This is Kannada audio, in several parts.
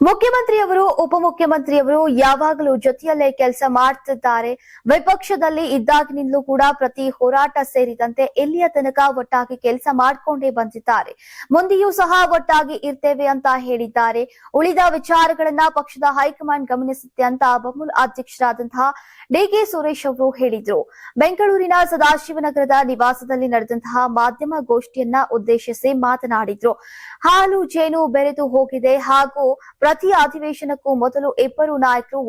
ಮುಖ್ಯಮಂತ್ರಿಯವರು ಉಪಮುಖ್ಯಮಂತ್ರಿಯವರು ಯಾವಾಗಲೂ ಜೊತೆಯಲ್ಲೇ ಕೆಲಸ ಮಾಡ್ತಿದ್ದಾರೆ. ವಿಪಕ್ಷದಲ್ಲಿ ಇದ್ದಾಗಿನಿಂದಲೂ ಕೂಡ ಪ್ರತಿ ಹೋರಾಟ ಸೇರಿದಂತೆ ಇಲ್ಲಿಯ ತನಕ ಒಟ್ಟಾಗಿ ಕೆಲಸ ಮಾಡ್ಕೊಂಡೇ ಬಂದಿದ್ದಾರೆ. ಮುಂದೆಯೂ ಸಹ ಒಟ್ಟಾಗಿ ಇರ್ತೇವೆ ಅಂತ ಹೇಳಿದ್ದಾರೆ. ಉಳಿದ ವಿಚಾರಗಳನ್ನ ಪಕ್ಷದ ಹೈಕಮಾಂಡ್ ಗಮನಿಸುತ್ತೆ ಅಂತ ಬಮೂಲ್ ಅಧ್ಯಕ್ಷರಾದಂತಹ ಡಿಕೆ ಸುರೇಶ್ ಅವರು ಹೇಳಿದ್ರು. ಬೆಂಗಳೂರಿನ ಸದಾಶಿವನಗರದ ನಿವಾಸದಲ್ಲಿ ನಡೆದಂತಹ ಮಾಧ್ಯಮ ಗೋಷ್ಠಿಯನ್ನ ಉದ್ದೇಶಿಸಿ ಮಾತನಾಡಿದ್ರು. ಹಾಲು ಜೇನು ಬೆರೆತು ಹೋಗಿದೆ ಹಾಗೂ ಪ್ರತಿ ಅಧಿವೇಶನಕ್ಕೂ ಮೊದಲು ಇಬ್ಬರು ನಾಯಕರು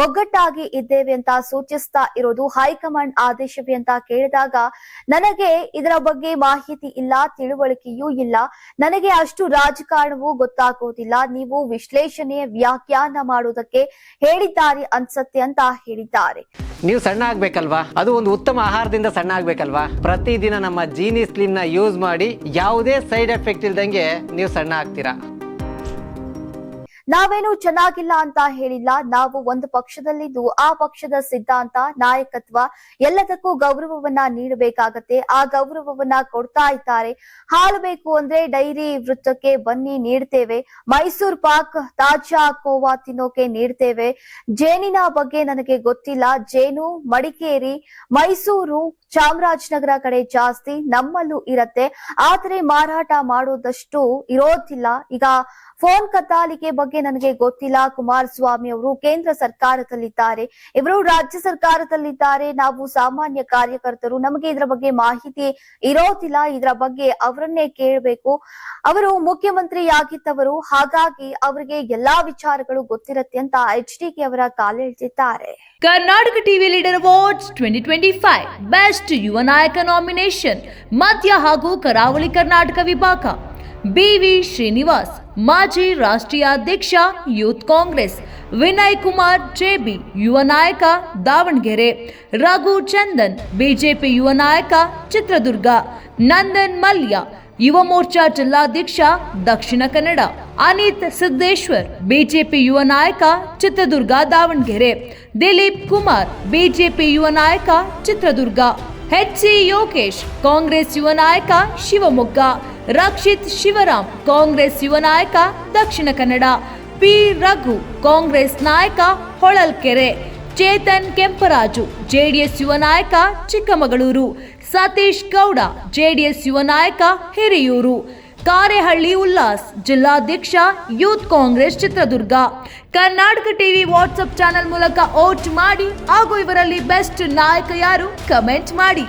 ಒಗ್ಗಟ್ಟಾಗಿ ಇದ್ದೇವೆ ಅಂತ ಸೂಚಿಸ್ತಾ ಇರೋದು ಹೈಕಮಾಂಡ್ ಆದೇಶವೇ ಅಂತ ಕೇಳಿದಾಗ ನನಗೆ ಇದರ ಬಗ್ಗೆ ಮಾಹಿತಿ ಇಲ್ಲ, ತಿಳುವಳಿಕೆಯೂ ಇಲ್ಲ, ನನಗೆ ಅಷ್ಟು ರಾಜಕಾರಣವೂ ಗೊತ್ತಾಗೋದಿಲ್ಲ, ನೀವು ವಿಶ್ಲೇಷಣೆ ವ್ಯಾಖ್ಯಾನ ಮಾಡುವುದಕ್ಕೆ ಹೇಳಿದ್ದಾರೆ ಅನ್ಸತ್ತೆ ಅಂತ ಹೇಳಿದ್ದಾರೆ. ನೀವು ಸಣ್ಣ ಆಗ್ಬೇಕಲ್ವಾ, ಅದು ಒಂದು ಉತ್ತಮ ಆಹಾರದಿಂದ ಸಣ್ಣ ಆಗ್ಬೇಕಲ್ವಾ. ಪ್ರತಿದಿನ ನಮ್ಮ ಜೀನಿ ಸ್ಲಿಮ್ ನ ಯೂಸ್ ಮಾಡಿ ಯಾವುದೇ ಸೈಡ್ ಎಫೆಕ್ಟ್ ಇಲ್ದಂಗೆ ನೀವು ಸಣ್ಣ ಆಗ್ತೀರಾ. ನಾವೇನು ಚೆನ್ನಾಗಿಲ್ಲ ಅಂತ ಹೇಳಿಲ್ಲ. ನಾವು ಒಂದು ಪಕ್ಷದಲ್ಲಿದ್ದು ಆ ಪಕ್ಷದ ಸಿದ್ಧಾಂತ, ನಾಯಕತ್ವ ಎಲ್ಲದಕ್ಕೂ ಗೌರವವನ್ನ ನೀಡಬೇಕಾಗತ್ತೆ. ಆ ಗೌರವವನ್ನ ಕೊಡ್ತಾ ಇದ್ದಾರೆ. ಹಾಲು ಬೇಕು ಅಂದ್ರೆ ಡೈರಿ ವೃತ್ತಕ್ಕೆ ಬನ್ನಿ, ನೀಡ್ತೇವೆ. ಮೈಸೂರು ಪಾಕ್, ತಾಜಾ ಕೋವಾ ತಿನ್ನೋಕೆ ನೀಡ್ತೇವೆ. ಜೇನಿನ ಬಗ್ಗೆ ನನಗೆ ಗೊತ್ತಿಲ್ಲ. ಜೇನು ಮಡಿಕೇರಿ, ಮೈಸೂರು, ಚಾಮರಾಜನಗರ ಕಡೆ ಜಾಸ್ತಿ, ನಮ್ಮಲ್ಲೂ ಇರತ್ತೆ. ಆದರೆ ಮಾರಾಟ ಮಾಡೋದಷ್ಟು ಇರೋದಿಲ್ಲ. ಈಗ ಫೋನ್ ಕದ್ದಾಲಿಕೆ ಬಗ್ಗೆ ನನಗೆ ಗೊತ್ತಿಲ್ಲ. ಕುಮಾರಸ್ವಾಮಿ ಅವರು ಕೇಂದ್ರ ಸರ್ಕಾರದಲ್ಲಿದ್ದಾರೆ, ಇವರು ರಾಜ್ಯ ಸರ್ಕಾರದಲ್ಲಿದ್ದಾರೆ. ನಾವು ಸಾಮಾನ್ಯ ಕಾರ್ಯಕರ್ತರು, ನಮಗೆ ಇದರ ಬಗ್ಗೆ ಮಾಹಿತಿ ಇರೋದಿಲ್ಲ. ಇದರ ಬಗ್ಗೆ ಅವರನ್ನೇ ಕೇಳಬೇಕು. ಅವರು ಮುಖ್ಯಮಂತ್ರಿಯಾಗಿದ್ದವರು, ಹಾಗಾಗಿ ಅವರಿಗೆ ಎಲ್ಲಾ ವಿಚಾರಗಳು ಗೊತ್ತಿರತ್ತೆ ಅಂತ HDK ಅವರ ಕಾಲೆಳೆದಿದ್ದಾರೆ. Karnataka TV leader awards 2025 best ಯುವ ನಾಯಕ ನಾಮಿನೇಷನ್ ಮಧ್ಯ ಹಾಗೂ ಕರಾವಳಿ ಕರ್ನಾಟಕ ವಿಭಾಗ. BV ಶ್ರೀನಿವಾಸ್, ಮಾಜಿ ರಾಷ್ಟ್ರೀಯ ಅಧ್ಯಕ್ಷ ಯೂತ್ ಕಾಂಗ್ರೆಸ್. ವಿನಯ್ ಕುಮಾರ್ JB, ಯುವ ನಾಯಕ ದಾವಣಗೆರೆ. ರಘು ಚಂದನ್, ಬಿಜೆಪಿ ಯುವ ನಾಯಕ ಚಿತ್ರದುರ್ಗ. ನಂದನ್ ಮಲ್ಯ, ಯುವ ಮೋರ್ಚಾ ಜಿಲ್ಲಾಧ್ಯಕ್ಷ ದಕ್ಷಿಣ ಕನ್ನಡ. ಅನಿತ್ ಸಿದ್ದೇಶ್ವರ್, ಬಿಜೆಪಿ ಯುವ ನಾಯಕ ಚಿತ್ರದುರ್ಗ ದಾವಣಗೆರೆ. ದಿಲೀಪ್ ಕುಮಾರ್, ಬಿಜೆಪಿ ಯುವ ನಾಯಕ ಚಿತ್ರದುರ್ಗ. HC ಯೋಗೇಶ್, ಕಾಂಗ್ರೆಸ್ ಯುವ ನಾಯಕ ಶಿವಮೊಗ್ಗ. ರಕ್ಷಿತ್ ಶಿವರಾಮ್, ಕಾಂಗ್ರೆಸ್ ಯುವ ನಾಯಕ ದಕ್ಷಿಣ ಕನ್ನಡ. P ರಘು, ಕಾಂಗ್ರೆಸ್ ನಾಯಕ ಹೊಳಲ್ಕೆರೆ. ಚೇತನ್ ಕೆಂಪರಾಜು, JDS ಯುವ ನಾಯಕ ಚಿಕ್ಕಮಗಳೂರು. ಸತೀಶ್ ಗೌಡ, JDS ಯುವ ನಾಯಕ ಹಿರಿಯೂರು. ಕಾರೆಹಳ್ಳಿ ಉಲ್ಲಾಸ್, ಜಿಲ್ಲಾಧ್ಯಕ್ಷ youth Congress Chitradurga. Karnataka TV WhatsApp channel ಮೂಲಕ ವೋಟ್ ಮಾಡಿ ಹಾಗೂ ಇವರಲ್ಲಿ ಬೆಸ್ಟ್ ನಾಯಕ ಯಾರು ಕಮೆಂಟ್ ಮಾಡಿ.